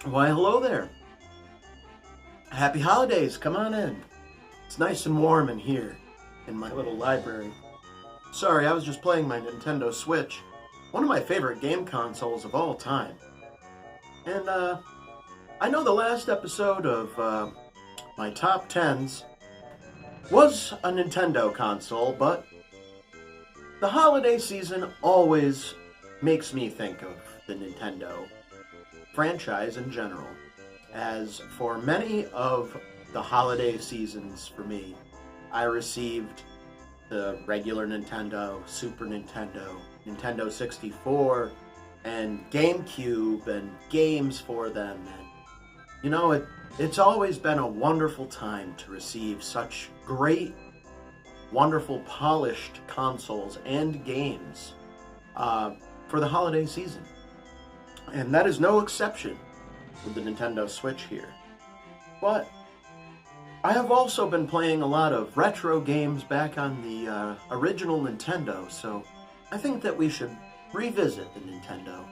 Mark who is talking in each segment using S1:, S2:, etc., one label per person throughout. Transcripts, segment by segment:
S1: Why, hello there. Happy holidays. Come on in. It's nice and warm in here in my little library. Sorry, I was just playing my Nintendo Switch, one of my favorite game consoles of all time. And I know the last episode of my top 10s was a Nintendo console, but the holiday season always makes me think of the Nintendo franchise in general, as for many of the holiday seasons for me, I received the regular Nintendo, Super Nintendo, Nintendo 64, and GameCube, and games for them. And, you know, it's always been a wonderful time to receive such great, wonderful, polished consoles and games for the holiday season. And that is no exception with the Nintendo Switch here. But I have also been playing a lot of retro games back on the original Nintendo, so I think that we should revisit the Nintendo.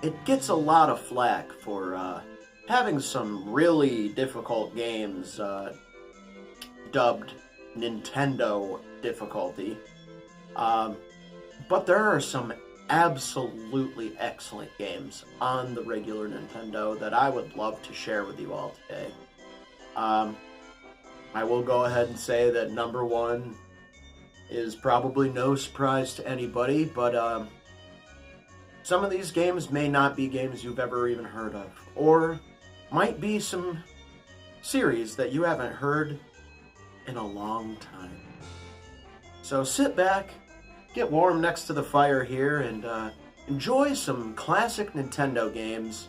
S1: It gets a lot of flack for having some really difficult games dubbed Nintendo difficulty, but there are some absolutely excellent games on the regular Nintendo that I would love to share with you all today. I will go ahead and say that number one is probably no surprise to anybody, but some of these games may not be games you've ever even heard of, or might be some series that you haven't heard in a long time. So sit back, get warm next to the fire here, and enjoy some classic Nintendo games.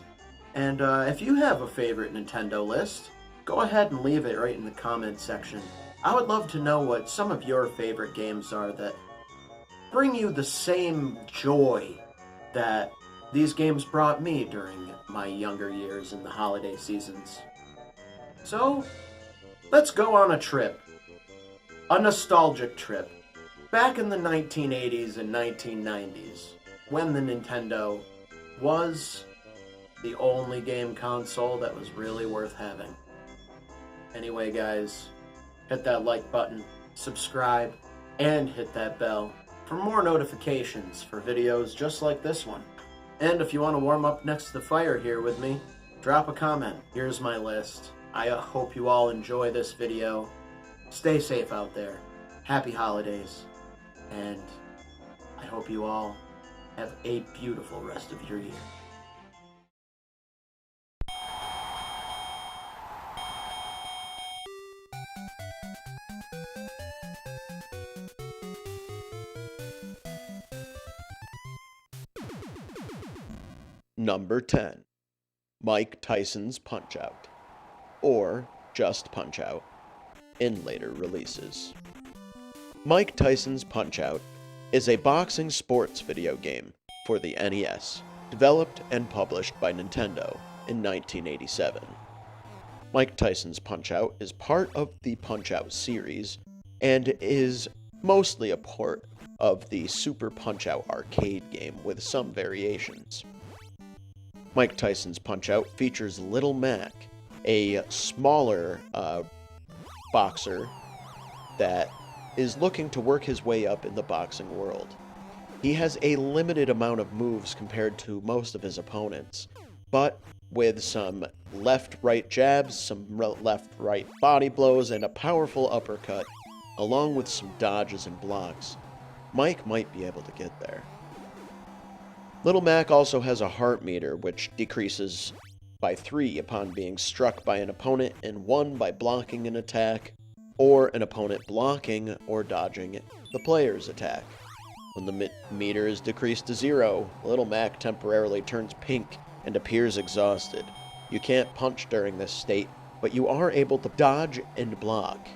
S1: And if you have a favorite Nintendo list, go ahead and leave it right in the comment section. I would love to know what some of your favorite games are that bring you the same joy that these games brought me during my younger years in the holiday seasons. So, let's go on a trip. A nostalgic trip. Back in the 1980s and 1990s, when the Nintendo was the only game console that was really worth having. Anyway, guys, hit that like button, subscribe, and hit that bell for more notifications for videos just like this one. And if you want to warm up next to the fire here with me, drop a comment. Here's my list. I hope you all enjoy this video. Stay safe out there. Happy holidays. And I hope you all have a beautiful rest of your year.
S2: Number 10. Mike Tyson's Punch-Out! Or just Punch-Out! In later releases. Mike Tyson's Punch-Out! Is a boxing sports video game for the NES, developed and published by Nintendo in 1987. Mike Tyson's Punch-Out! Is part of the Punch-Out! Series and is mostly a port of the Super Punch-Out! Arcade game with some variations. Mike Tyson's Punch-Out! Features Little Mac, a smaller boxer that is looking to work his way up in the boxing world. He has a limited amount of moves compared to most of his opponents, but with some left-right jabs, some left-right body blows, and a powerful uppercut, along with some dodges and blocks, Mike might be able to get there. Little Mac also has a heart meter, which decreases by 3 upon being struck by an opponent and 1 by blocking an attack, or an opponent blocking or dodging the player's attack. When the meter is decreased to 0, Little Mac temporarily turns pink and appears exhausted. You can't punch during this state, but you are able to dodge and block.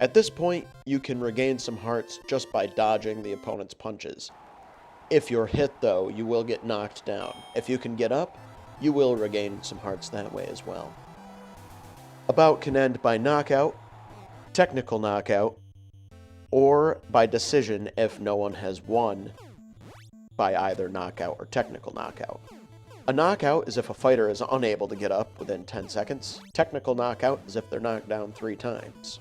S2: At this point, you can regain some hearts just by dodging the opponent's punches. If you're hit, though, you will get knocked down. If you can get up, you will regain some hearts that way as well. A bout can end by knockout, technical knockout, or by decision if no one has won by either knockout or technical knockout. A knockout is if a fighter is unable to get up within 10 seconds. Technical knockout is if they're knocked down 3 times.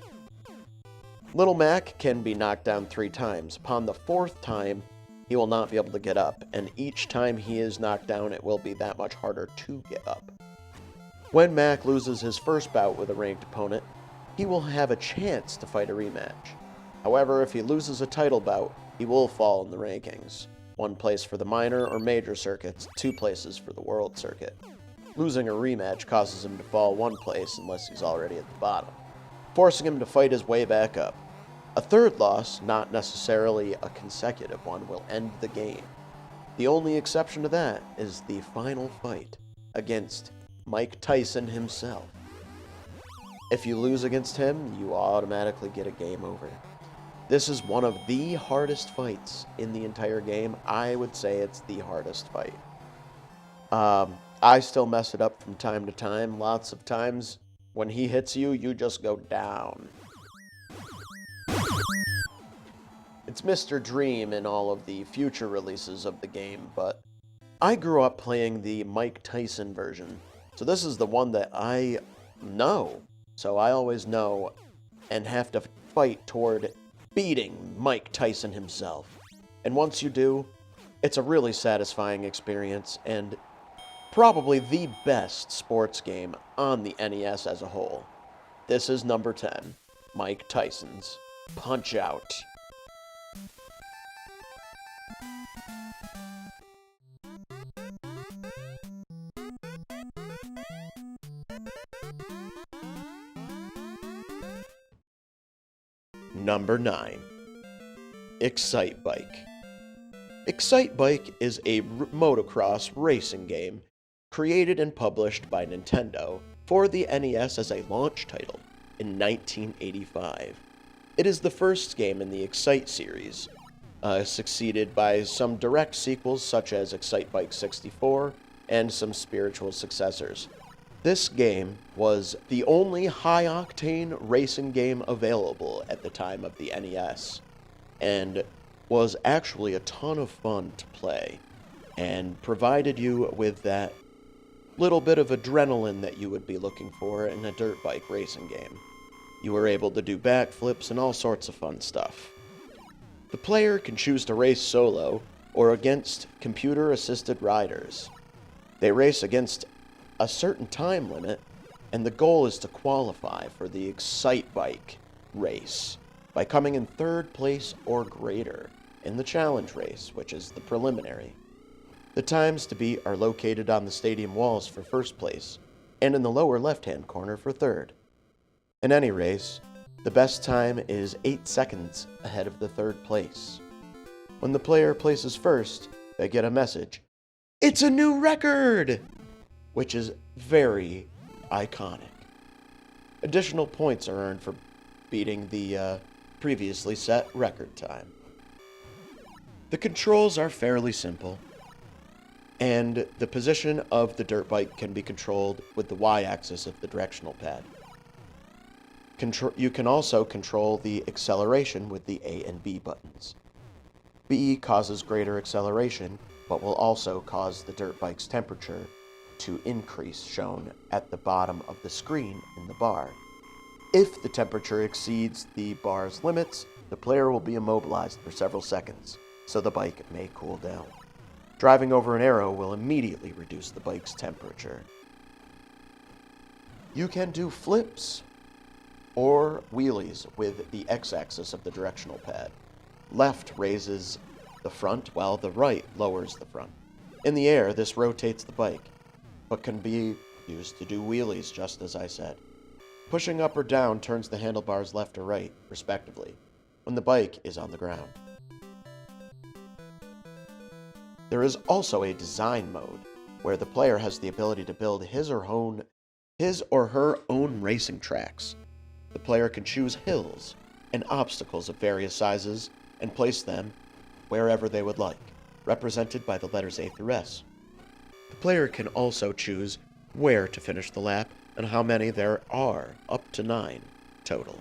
S2: Little Mac can be knocked down 3 times. Upon the 4th time, he will not be able to get up, and each time he is knocked down, it will be that much harder to get up. When Mac loses his first bout with a ranked opponent, he will have a chance to fight a rematch. However, if he loses a title bout, he will fall in the rankings. 1 place for the minor or major circuits, 2 places for the world circuit. Losing a rematch causes him to fall 1 place unless he's already at the bottom, forcing him to fight his way back up. A 3rd loss, not necessarily a consecutive one, will end the game. The only exception to that is the final fight against Mike Tyson himself. If you lose against him, you automatically get a game over. This is one of the hardest fights in the entire game. I would say it's the hardest fight. I still mess it up from time to time. Lots of times when he hits you, you just go down. It's Mr. Dream in all of the future releases of the game, but I grew up playing the Mike Tyson version. So this is the one that I know. So I always know and have to fight toward beating Mike Tyson himself. And once you do, it's a really satisfying experience and probably the best sports game on the NES as a whole. This is number 10, Mike Tyson's Punch-Out! Number 9, Excite Bike. Excite Bike is a motocross racing game created and published by Nintendo for the NES as a launch title in 1985. It is the first game in the Excite series, succeeded by some direct sequels such as Excite Bike 64 and some spiritual successors. This game was the only high-octane racing game available at the time of the NES, and was actually a ton of fun to play, and provided you with that little bit of adrenaline that you would be looking for in a dirt bike racing game. You were able to do backflips and all sorts of fun stuff. The player can choose to race solo or against computer-assisted riders. They race against a certain time limit, and the goal is to qualify for the Excite Bike race by coming in 3rd place or greater in the challenge race, which is the preliminary. The times to beat are located on the stadium walls for 1st place, and in the lower left-hand corner for 3rd. In any race, the best time is 8 seconds ahead of the 3rd place. When the player places 1st, they get a message, "It's a new record!" which is very iconic. Additional points are earned for beating the previously set record time. The controls are fairly simple, and the position of the dirt bike can be controlled with the Y-axis of the directional pad. You can also control the acceleration with the A and B buttons. B causes greater acceleration, but will also cause the dirt bike's temperature to increase, shown at the bottom of the screen in the bar. If the temperature exceeds the bar's limits, the player will be immobilized for several seconds, so the bike may cool down. Driving over an arrow will immediately reduce the bike's temperature. You can do flips or wheelies with the X-axis of the directional pad. Left raises the front, while the right lowers the front. In the air, this rotates the bike, but can be used to do wheelies, just as I said. Pushing up or down turns the handlebars left or right, respectively, when the bike is on the ground. There is also a design mode, where the player has the ability to build his or her own racing tracks. The player can choose hills and obstacles of various sizes and place them wherever they would like, represented by the letters A through S. The player can also choose where to finish the lap and how many there are, up to 9 total.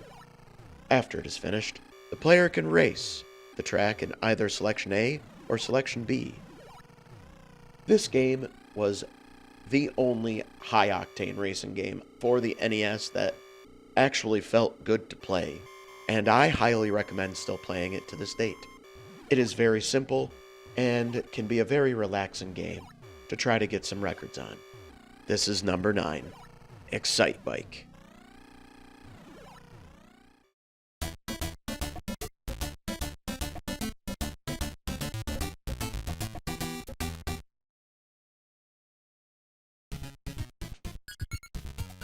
S2: After it is finished, the player can race the track in either Selection A or Selection B. This game was the only high-octane racing game for the NES that actually felt good to play, and I highly recommend still playing it to this date. It is very simple, and can be a very relaxing game to try to get some records on. This is number 9, Excite Bike.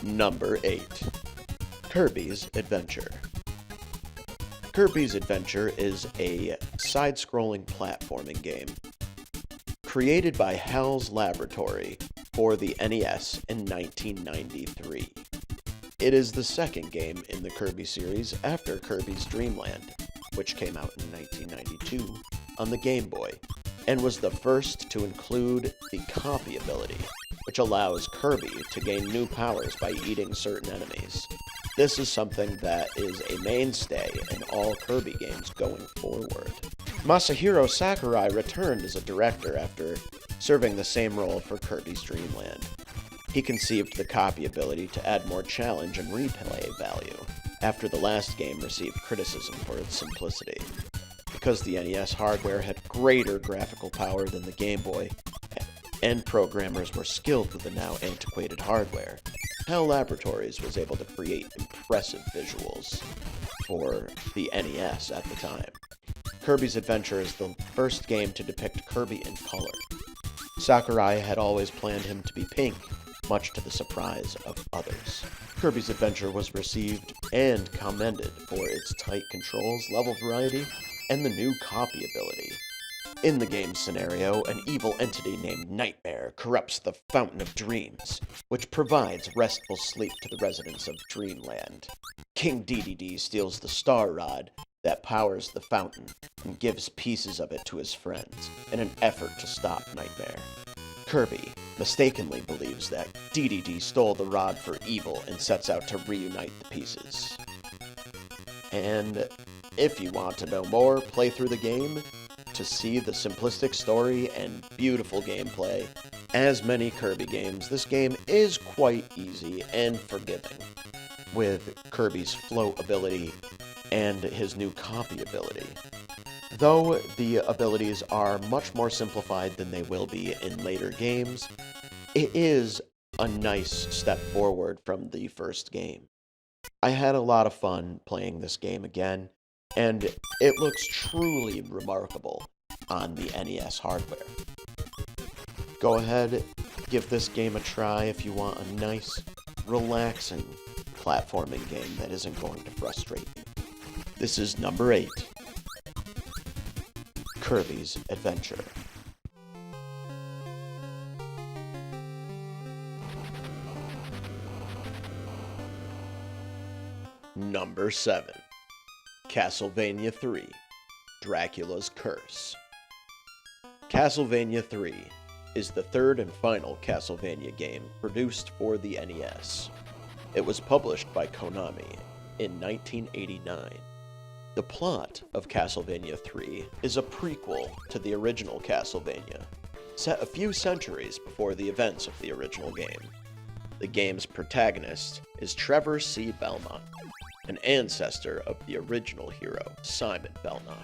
S2: Number 8, Kirbys Adventure. Kirbys Adventure is a side-scrolling platforming game created by HAL's Laboratory for the NES in 1993. It is the second game in the Kirby series after Kirby's Dream Land, which came out in 1992 on the Game Boy, and was the first to include the copy ability, which allows Kirby to gain new powers by eating certain enemies. This is something that is a mainstay in all Kirby games going forward. Masahiro Sakurai returned as a director after serving the same role for Kirby's Dream Land. He conceived the copy ability to add more challenge and replay value, after the last game received criticism for its simplicity. Because the NES hardware had greater graphical power than the Game Boy, and programmers were skilled with the now antiquated hardware, HAL Laboratories was able to create impressive visuals for the NES at the time. Kirby's Adventure is the first game to depict Kirby in color. Sakurai had always planned him to be pink, much to the surprise of others. Kirby's Adventure was received and commended for its tight controls, level variety, and the new copy ability. In the game's scenario, an evil entity named Nightmare corrupts the Fountain of Dreams, which provides restful sleep to the residents of Dreamland. King Dedede steals the Star Rod that powers the fountain and gives pieces of it to his friends in an effort to stop Nightmare. Kirby mistakenly believes that Dedede stole the rod for evil and sets out to reunite the pieces. And if you want to know more, play through the game to see the simplistic story and beautiful gameplay. As many Kirby games, this game is quite easy and forgiving, with Kirby's float ability and his new copy ability. Though the abilities are much more simplified than they will be in later games, it is a nice step forward from the first game. I had a lot of fun playing this game again, and it looks truly remarkable on the NES hardware. Go ahead, give this game a try if you want a nice, relaxing platforming game that isn't going to frustrate you. This is number 8, Kirbys Adventure. Number 7, Castlevania 3, Dracula's Curse. Castlevania 3 is the third and final Castlevania game produced for the NES. It was published by Konami in 1989. The plot of Castlevania 3 is a prequel to the original Castlevania, set a few centuries before the events of the original game. The game's protagonist is Trevor C. Belmont, an ancestor of the original hero, Simon Belmont.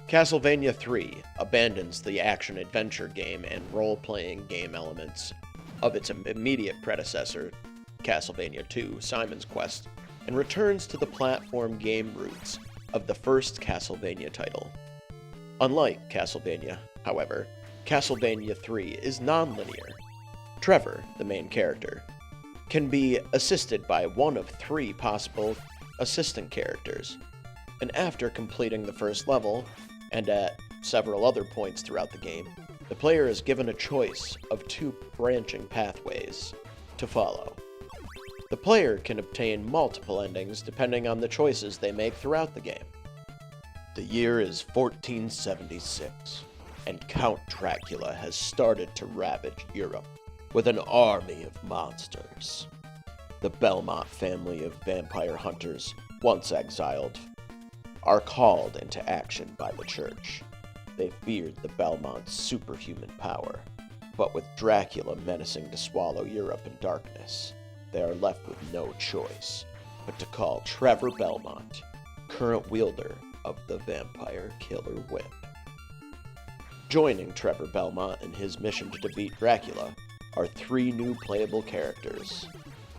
S2: Castlevania 3 abandons the action-adventure game and role-playing game elements of its immediate predecessor, Castlevania 2, Simon's Quest, and returns to the platform game roots of the first Castlevania title. Unlike Castlevania, however, Castlevania 3 is non-linear. Trevor, the main character, can be assisted by one of 3 possible assistant characters, and after completing the first level, and at several other points throughout the game, the player is given a choice of 2 branching pathways to follow. The player can obtain multiple endings depending on the choices they make throughout the game. The year is 1476, and Count Dracula has started to ravage Europe with an army of monsters. The Belmont family of vampire hunters, once exiled, are called into action by the church. They feared the Belmont's superhuman power, but with Dracula menacing to swallow Europe in darkness, they are left with no choice but to call Trevor Belmont, current wielder of the Vampire Killer Whip. Joining Trevor Belmont in his mission to defeat Dracula are 3 new playable characters.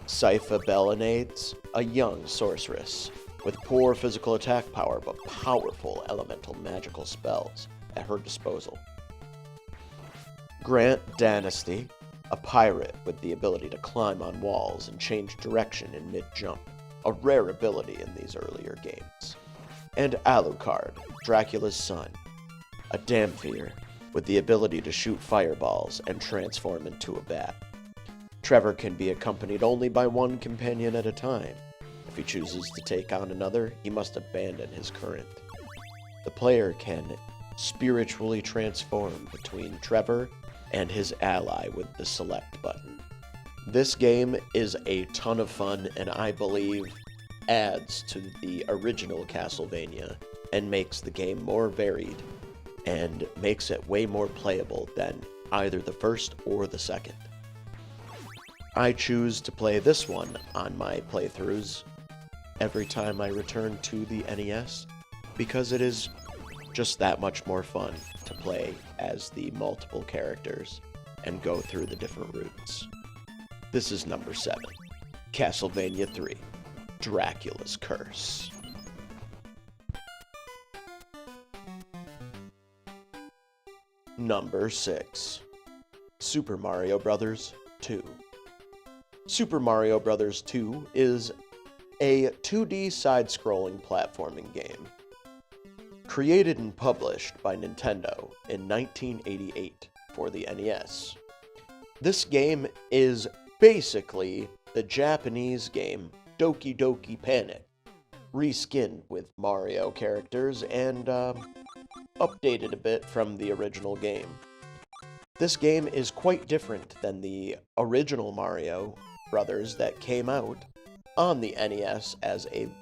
S2: Sypha Belenades, a young sorceress with poor physical attack power but powerful elemental magical spells at her disposal. Grant Dynasty, a pirate with the ability to climb on walls and change direction in mid-jump, a rare ability in these earlier games. And Alucard, Dracula's son, a Damphir with the ability to shoot fireballs and transform into a bat. Trevor can be accompanied only by one companion at a time. If he chooses to take on another, he must abandon his current. The player can spiritually transform between Trevor and his ally with the select button. This game is a ton of fun and I believe adds to the original Castlevania and makes the game more varied and makes it way more playable than either the first or the second. I choose to play this one on my playthroughs every time I return to the NES because it is just that much more fun to play as the multiple characters and go through the different routes. This is number 7, Castlevania 3, Draculas Curse. Number 6, Super Mario Bros. 2. Super Mario Bros. 2 is a 2D side-scrolling platforming game. Created and published by Nintendo in 1988 for the NES. This game is basically the Japanese game Doki Doki Panic, reskinned with Mario characters and updated a bit from the original game. This game is quite different than the original Mario Brothers that came out on the NES in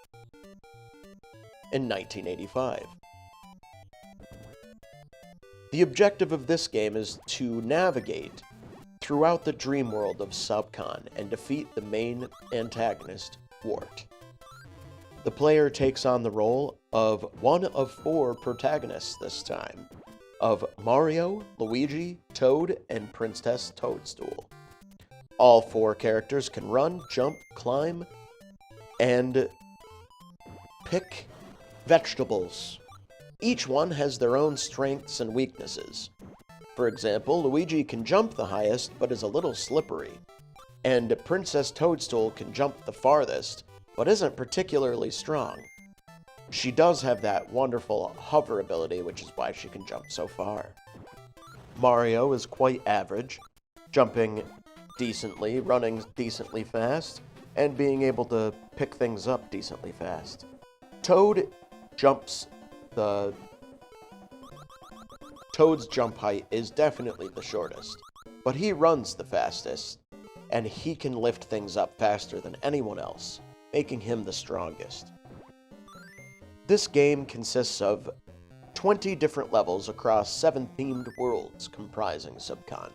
S2: 1985. The objective of this game is to navigate throughout the dream world of Subcon and defeat the main antagonist, Wart. The player takes on the role of one of 4 protagonists this time, of Mario, Luigi, Toad, and Princess Toadstool. All 4 characters can run, jump, climb, and pick vegetables. Each one has their own strengths and weaknesses. For example, Luigi can jump the highest, but is a little slippery. And Princess Toadstool can jump the farthest, but isn't particularly strong. She does have that wonderful hover ability, which is why she can jump so far. Mario is quite average, jumping decently, running decently fast, and being able to pick things up decently fast. Toad's jump height is definitely the shortest, but he runs the fastest, and he can lift things up faster than anyone else, making him the strongest. This game consists of 20 different levels across 7 themed worlds comprising Subcon.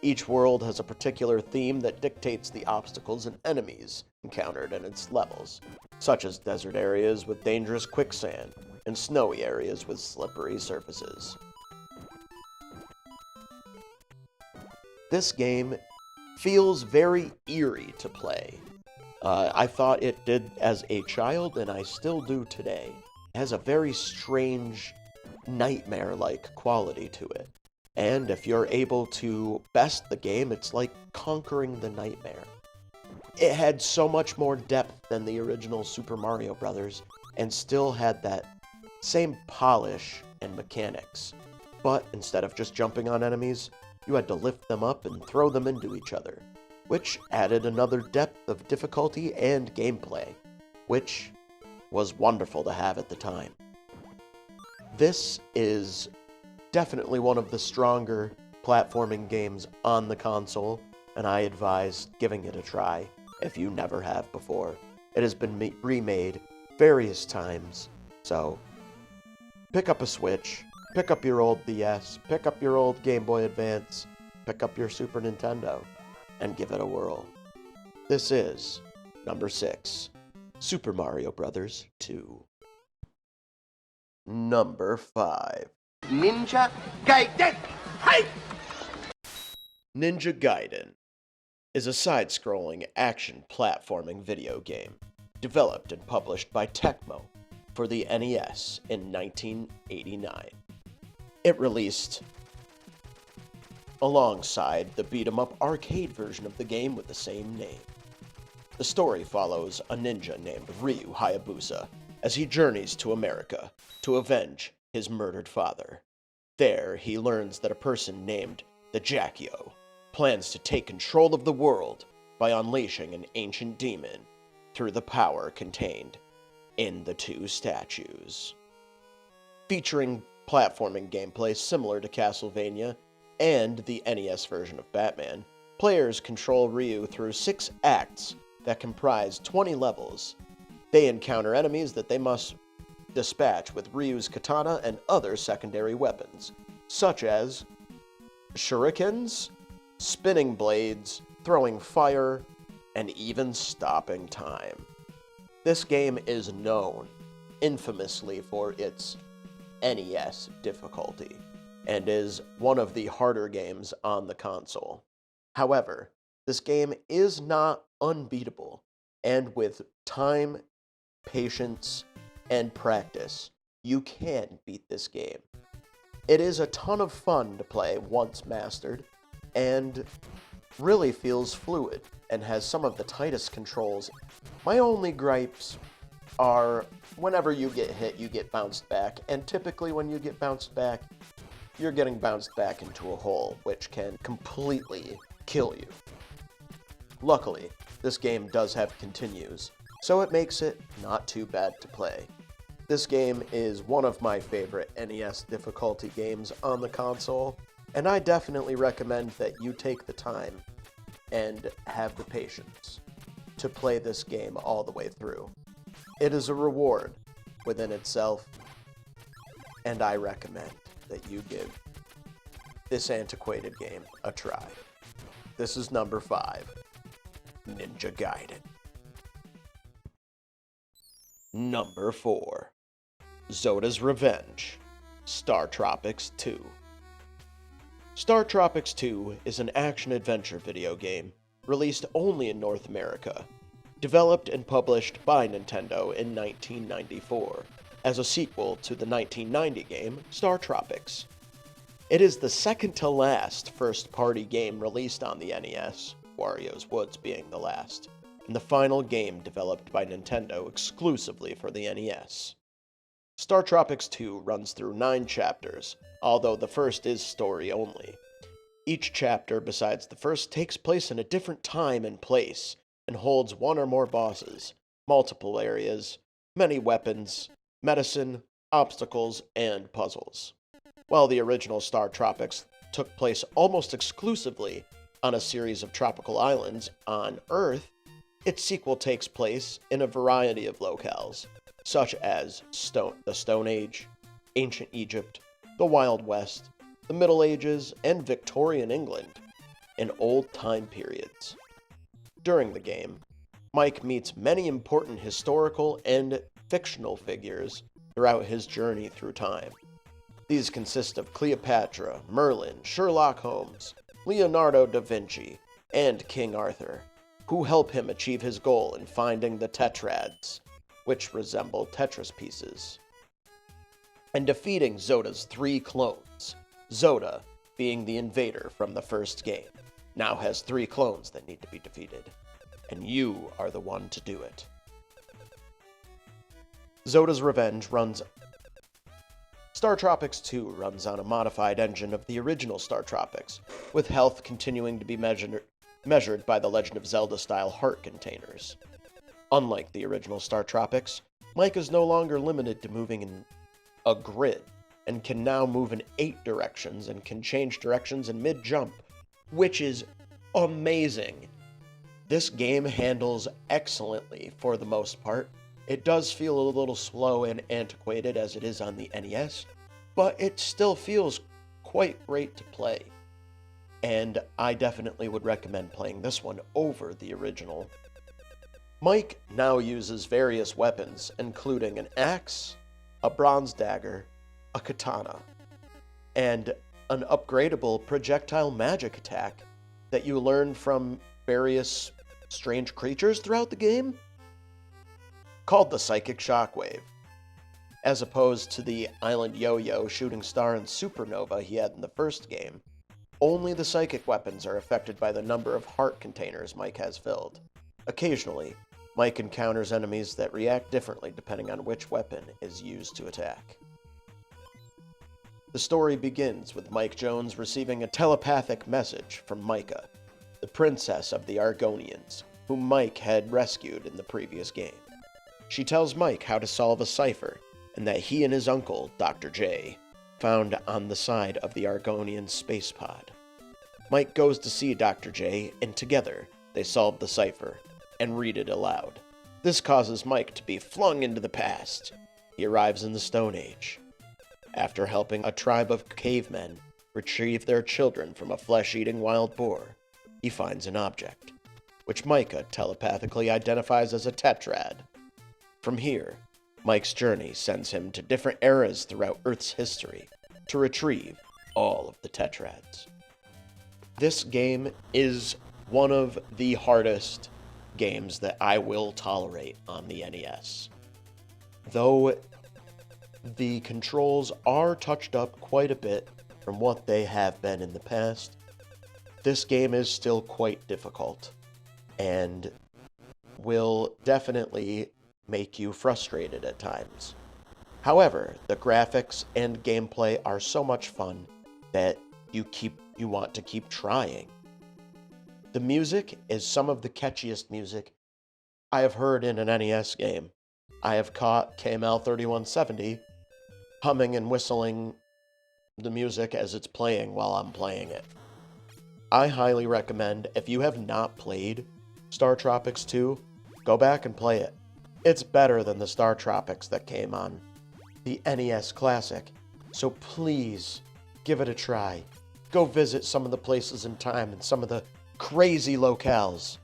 S2: Each world has a particular theme that dictates the obstacles and enemies encountered in its levels, such as desert areas with dangerous quicksand and snowy areas with slippery surfaces. This game feels very eerie to play. I thought it did as a child, and I still do today. It has a very strange, nightmare-like quality to it. And if you're able to best the game, it's like conquering the nightmare. It had so much more depth than the original Super Mario Bros. And still had that same polish and mechanics. But instead of just jumping on enemies, you had to lift them up and throw them into each other, which added another depth of difficulty and gameplay, which was wonderful to have at the time. This is definitely one of the stronger platforming games on the console, and I advise giving it a try if you never have before. It has been remade various times, so pick up a Switch, pick up your old DS, pick up your old Game Boy Advance, pick up your Super Nintendo and give it a whirl. This is number 6, Super Mario Bros. 2. Number 5.
S3: Ninja Gaiden! Hey!
S2: Ninja Gaiden is a side-scrolling action platforming video game developed and published by Tecmo for the NES in 1989. It released alongside the beat-em-up arcade version of the game with the same name. The story follows a ninja named Ryu Hayabusa as he journeys to America to avenge his murdered father. There, he learns that a person named the Jackio plans to take control of the world by unleashing an ancient demon through the power contained in the 2 statues. Featuring platforming gameplay similar to Castlevania and the NES version of Batman, players control Ryu through 6 acts that comprise 20 levels. They encounter enemies that they must dispatch with Ryu's katana and other secondary weapons, such as shurikens, spinning blades, throwing fire, and even stopping time. This game is known infamously for its NES difficulty, and is one of the harder games on the console. However, this game is not unbeatable, and with time, patience, and practice, you can beat this game. It is a ton of fun to play once mastered, and really feels fluid, and has some of the tightest controls. My only gripes are whenever you get hit, you get bounced back, and typically when you get bounced back, you're getting bounced back into a hole, which can completely kill you. Luckily, this game does have continues, so it makes it not too bad to play. This game is one of my favorite NES difficulty games on the console, and I definitely recommend that you take the time and have the patience to play this game all the way through. It is a reward within itself, and I recommend that you give this antiquated game a try. This is number 5, Ninja Gaiden. Number 4, Zoda's Revenge, Star Tropics 2. Star Tropics 2 is an action-adventure video game released only in North America, developed and published by Nintendo in 1994 as a sequel to the 1990 game Star Tropics. It is the second-to-last first-party game released on the NES, Wario's Woods being the last, and the final game developed by Nintendo exclusively for the NES. Star Tropics 2 runs through 9 chapters, although the first is story only. Each chapter, besides the first, takes place in a different time and place, and holds one or more bosses, multiple areas, many weapons, medicine, obstacles, and puzzles. While the original Star Tropics took place almost exclusively on a series of tropical islands on Earth, its sequel takes place in a variety of locales, such as the Stone Age, Ancient Egypt, the Wild West, the Middle Ages, and Victorian England, in old time periods. During the game, Mike meets many important historical and fictional figures throughout his journey through time. These consist of Cleopatra, Merlin, Sherlock Holmes, Leonardo da Vinci, and King Arthur, who help him achieve his goal in finding the Tetrads, which resemble Tetris pieces, and defeating Zoda's 3 clones. Zoda, being the invader from the first game, now has 3 clones that need to be defeated, and you are the one to do it. Zoda's Revenge Star Tropics 2 runs on a modified engine of the original Star Tropics, with health continuing to be measured by the Legend of Zelda style heart containers. Unlike the original Star Tropics, Mike is no longer limited to moving in a grid, and can now move in 8 directions and can change directions in mid-jump, which is amazing. This game handles excellently for the most part. It does feel a little slow and antiquated as it is on the NES, but it still feels quite great to play. and I definitely would recommend playing this one over the original. Mike now uses various weapons, including an axe, a bronze dagger, a katana, and an upgradable projectile magic attack that you learn from various strange creatures throughout the game, called the Psychic Shockwave. As opposed to the Island Yo-Yo, Shooting Star, and Supernova he had in the first game, only the psychic weapons are affected by the number of heart containers Mike has filled. Occasionally, Mike encounters enemies that react differently depending on which weapon is used to attack. The story begins with Mike Jones receiving a telepathic message from Micah, the princess of the Argonians, whom Mike had rescued in the previous game. She tells Mike how to solve a cipher, and that he and his uncle, Dr. J, found on the side of the Argonian space pod. Mike goes to see Dr. J, and together they solve the cipher and read it aloud. This causes Mike to be flung into the past. He arrives in the Stone Age. After helping a tribe of cavemen retrieve their children from a flesh-eating wild boar, he finds an object, which Micah telepathically identifies as a tetrad. From here, Mike's journey sends him to different eras throughout Earth's history to retrieve all of the tetrads. This game is one of the hardest games that I will tolerate on the NES. Though the controls are touched up quite a bit from what they have been in the past, this game is still quite difficult and will definitely make you frustrated at times. However, the graphics and gameplay are so much fun that you want to keep trying. The music is some of the catchiest music I have heard in an NES game. I have caught KML3170 humming and whistling the music as it's playing while I'm playing it. I highly recommend, if you have not played Star Tropics 2, go back and play it. It's better than the Star Tropics that came on the NES Classic, so please give it a try. Go visit some of the places in time and some of the crazy locales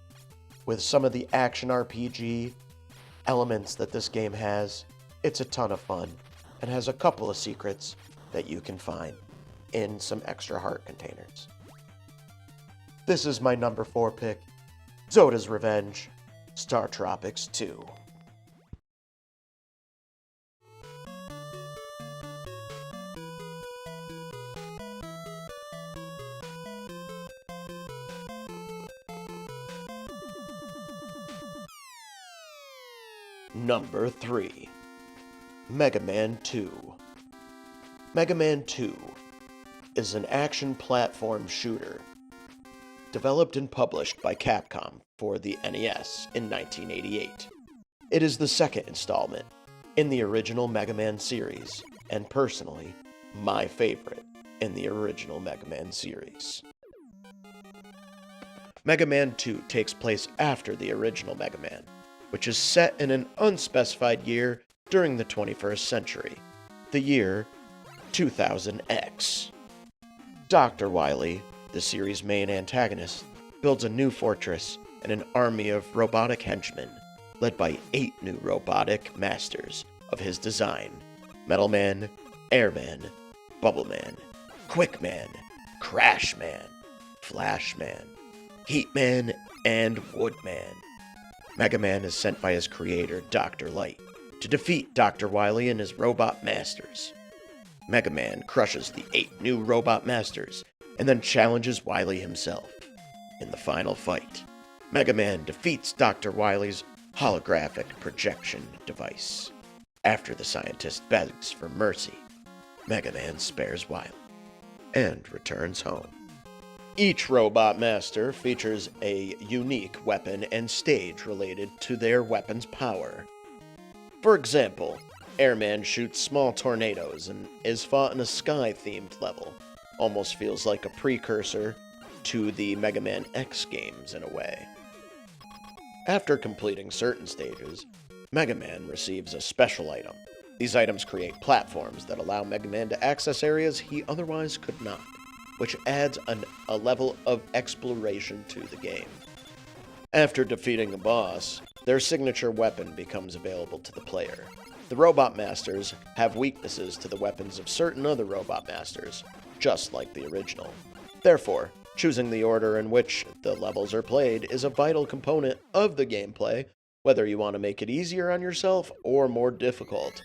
S2: with some of the action RPG elements that this game has. It's a ton of fun and has a couple of secrets that you can find in some extra heart containers. This is my number 4 pick, Zoda's Revenge, Star Tropics 2. Number 3. Mega Man 2. Mega Man 2 is an action platform shooter developed and published by Capcom for the NES in 1988. It is the second installment in the original Mega Man series, and personally, my favorite in the original Mega Man series. Mega Man 2 takes place after the original Mega Man, which is set in an unspecified year during the 21st century, the year 2000X. Dr. Wily, the series' main antagonist, builds a new fortress and an army of robotic henchmen, led by 8 new robotic masters of his design: Metal Man, Airman, Bubble Man, Quick Man, Crash Man, Flash Man, Heat Man, and Wood Man. Mega Man is sent by his creator, Dr. Light, to defeat Dr. Wily and his robot masters. Mega Man crushes the 8 new robot masters and then challenges Wily himself. In the final fight, Mega Man defeats Dr. Wily's holographic projection device. After the scientist begs for mercy, Mega Man spares Wily and returns home. Each robot master features a unique weapon and stage related to their weapon's power. For example, Airman shoots small tornadoes and is fought in a sky-themed level. Almost feels like a precursor to the Mega Man X games in a way. After completing certain stages, Mega Man receives a special item. These items create platforms that allow Mega Man to access areas he otherwise could not. which adds a level of exploration to the game. After defeating a boss, their signature weapon becomes available to the player. The Robot Masters have weaknesses to the weapons of certain other Robot Masters, just like the original. Therefore, choosing the order in which the levels are played is a vital component of the gameplay, whether you want to make it easier on yourself or more difficult.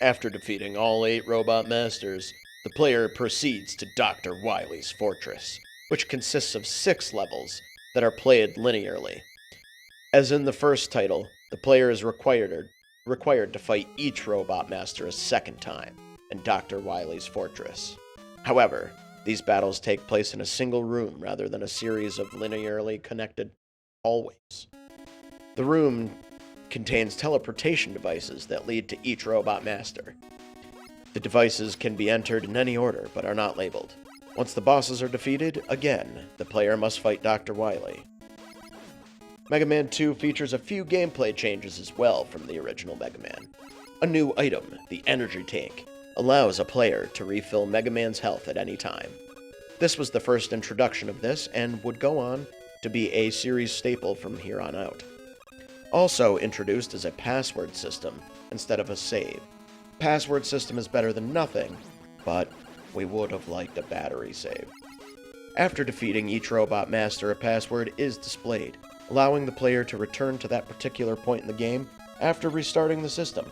S2: After defeating all 8 Robot Masters, the player proceeds to Dr. Wily's Fortress, which consists of 6 levels that are played linearly. As in the first title, the player is required to fight each Robot Master a second time in Dr. Wily's Fortress. However, these battles take place in a single room rather than a series of linearly connected hallways. The room contains teleportation devices that lead to each Robot Master. The devices can be entered in any order but are not labeled. Once the bosses are defeated, again, the player must fight Dr. Wily. Mega Man 2 features a few gameplay changes as well from the original Mega Man. A new item, the Energy Tank, allows a player to refill Mega Man's health at any time. This was the first introduction of this and would go on to be a series staple from here on out. Also introduced is a password system instead of a save. Password system is better than nothing, but we would have liked a battery save. After defeating each Robot Master, a password is displayed, allowing the player to return to that particular point in the game after restarting the system.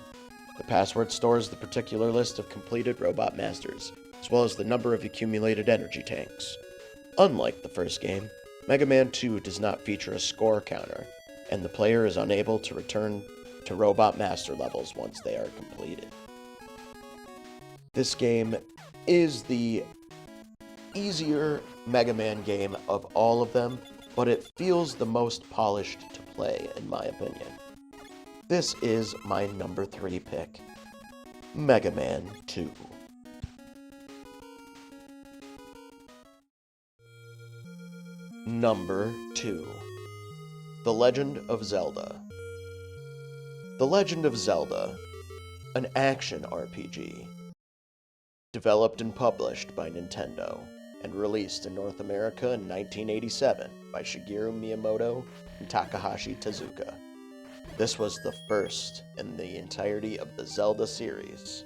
S2: The password stores the particular list of completed Robot Masters, as well as the number of accumulated energy tanks. Unlike the first game, Mega Man 2 does not feature a score counter, and the player is unable to return to Robot Master levels once they are completed. This game is the easier Mega Man game of all of them, but it feels the most polished to play, in my opinion. This is my number 3 pick, Mega Man 2. Number 2. The Legend of Zelda. The Legend of Zelda, an action RPG. Developed and published by Nintendo, and released in North America in 1987 by Shigeru Miyamoto and Takahashi Tezuka. This was the first in the entirety of the Zelda series.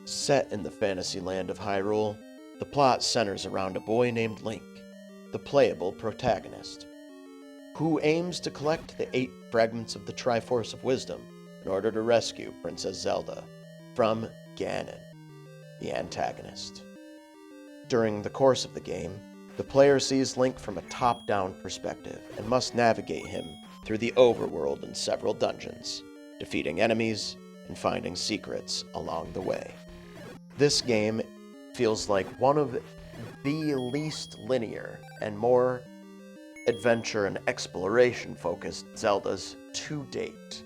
S2: Set in the fantasy land of Hyrule, the plot centers around a boy named Link, the playable protagonist, who aims to collect the 8 fragments of the Triforce of Wisdom in order to rescue Princess Zelda from Ganon, the antagonist. During the course of the game, the player sees Link from a top-down perspective and must navigate him through the overworld in several dungeons, defeating enemies and finding secrets along the way. This game feels like one of the least linear and more adventure and exploration-focused Zeldas to date.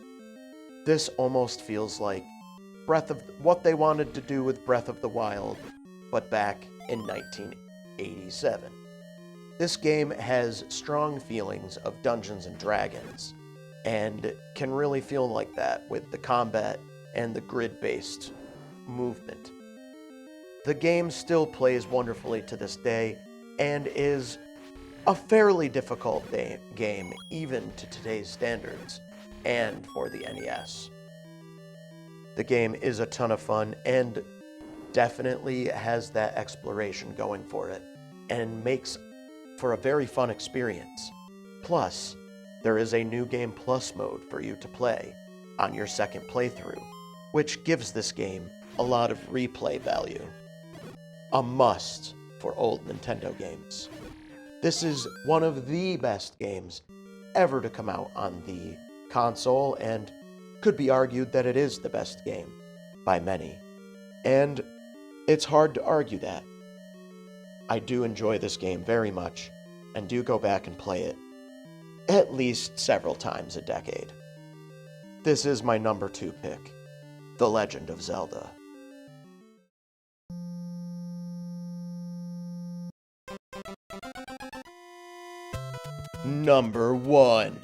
S2: This almost feels like what they wanted to do with Breath of the Wild, but back in 1987. This game has strong feelings of Dungeons and Dragons, and can really feel like that with the combat and the grid-based movement. The game still plays wonderfully to this day, and is a fairly difficult game even to today's standards, and for the NES. The game is a ton of fun, and definitely has that exploration going for it, and makes for a very fun experience. Plus, there is a New Game Plus mode for you to play on your second playthrough, which gives this game a lot of replay value. A must for old Nintendo games. This is one of the best games ever to come out on the console, and could be argued that it is the best game by many. And it's hard to argue that. I do enjoy this game very much, and do go back and play it at least several times a decade. This is my number 2 pick, The Legend of Zelda. Number 1.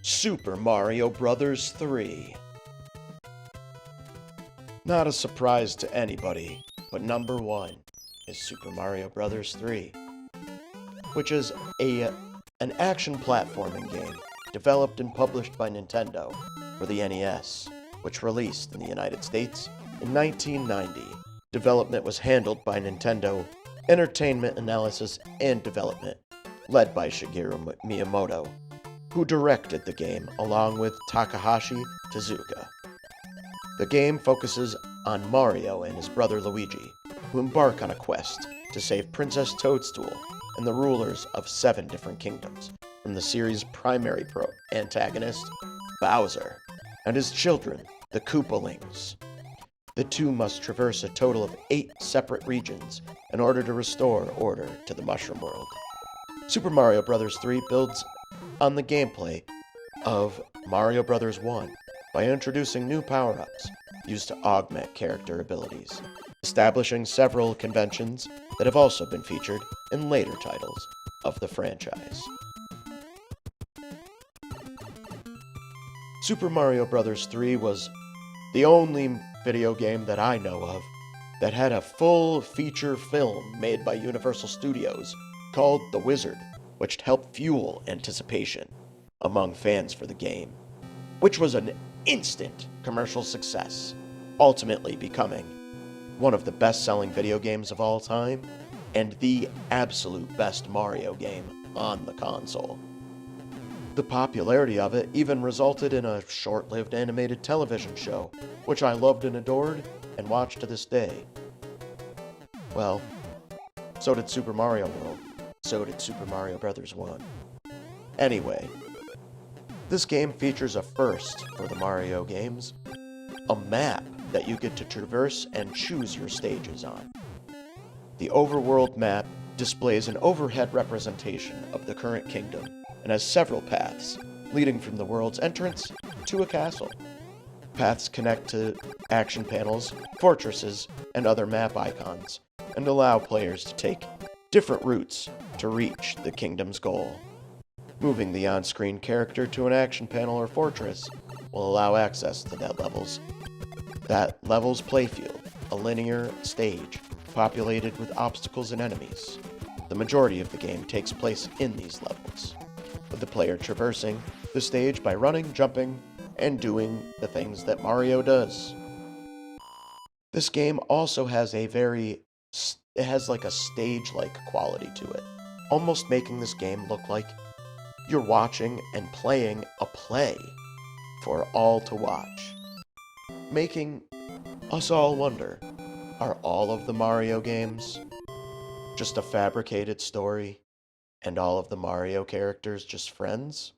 S2: Super Mario Bros. 3. Not a surprise to anybody, but number 1 is Super Mario Bros. 3, which is an action platforming game developed and published by Nintendo for the NES, which released in the United States in 1990. Development was handled by Nintendo Entertainment Analysis and Development, led by Shigeru Miyamoto, who directed the game along with Takahashi Tezuka. The game focuses on Mario and his brother Luigi, who embark on a quest to save Princess Toadstool and the rulers of 7 different kingdoms from the series' primary antagonist, Bowser, and his children, the Koopalings. The two must traverse a total of 8 separate regions in order to restore order to the Mushroom World. Super Mario Bros. 3 builds on the gameplay of Mario Bros. 1 by introducing new power-ups used to augment character abilities, establishing several conventions that have also been featured in later titles of the franchise. Super Mario Bros. 3 was the only video game that I know of that had a full feature film made by Universal Studios called The Wizard, which helped fuel anticipation among fans for the game, which was an instant commercial success, ultimately becoming one of the best-selling video games of all time and the absolute best Mario game on the console. The popularity of it even resulted in a short-lived animated television show, which I loved and adored and watch to this day. Well, so did Super Mario World. So did Super Mario Bros. 1. Anyway, this game features a first for the Mario games, a map that you get to traverse and choose your stages on. The overworld map displays an overhead representation of the current kingdom and has several paths leading from the world's entrance to a castle. Paths connect to action panels, fortresses, and other map icons, and allow players to take different routes to reach the kingdom's goal. Moving the on-screen character to an action panel or fortress will allow access to that level's playfield, a linear stage populated with obstacles and enemies. The majority of the game takes place in these levels, with the player traversing the stage by running, jumping, and doing the things that Mario does. This game also has it has like a stage-like quality to it, almost making this game look like you're watching and playing a play for all to watch, making us all wonder, are all of the Mario games just a fabricated story, and all of the Mario characters just friends?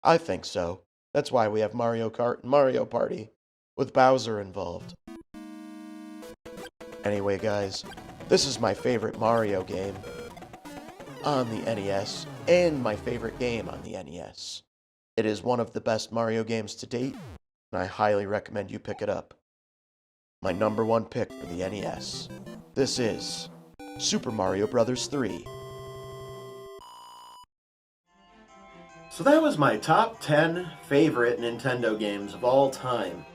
S2: I think so. That's why we have Mario Kart and Mario Party, with Bowser involved. Anyway, guys, this is my favorite Mario game on the NES, and my favorite game on the NES. It is one of the best Mario games to date, and I highly recommend you pick it up. My number 1 pick for the NES. This is Super Mario Bros. 3.
S1: So that was my top 10 favorite Nintendo games of all time.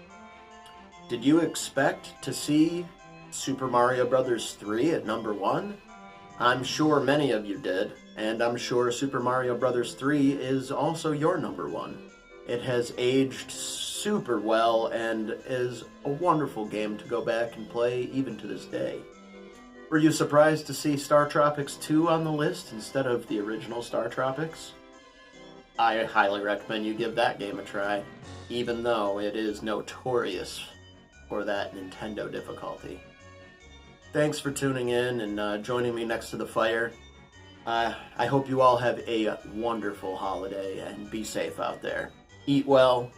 S1: Did you expect to see Super Mario Bros. 3 at number 1? I'm sure many of you did, and I'm sure Super Mario Bros. 3 is also your number 1. It has aged super well and is a wonderful game to go back and play even to this day. Were you surprised to see Star Tropics 2 on the list instead of the original Star Tropics? I highly recommend you give that game a try, even though it is notorious for that Nintendo difficulty. Thanks for tuning in and joining me next to the fire. I hope you all have a wonderful holiday and be safe out there. Eat well,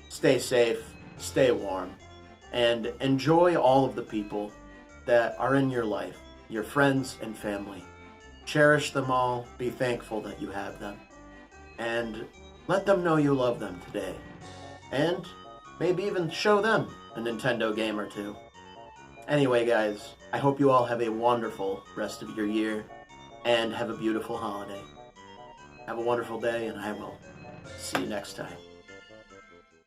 S1: stay safe, stay warm, and enjoy all of the people that are in your life, your friends and family. Cherish them all, be thankful that you have them, and let them know you love them today. And maybe even show them a Nintendo game or two. Anyway, guys, I hope you all have a wonderful rest of your year, and have a beautiful holiday. Have a wonderful day, and I will see you next time.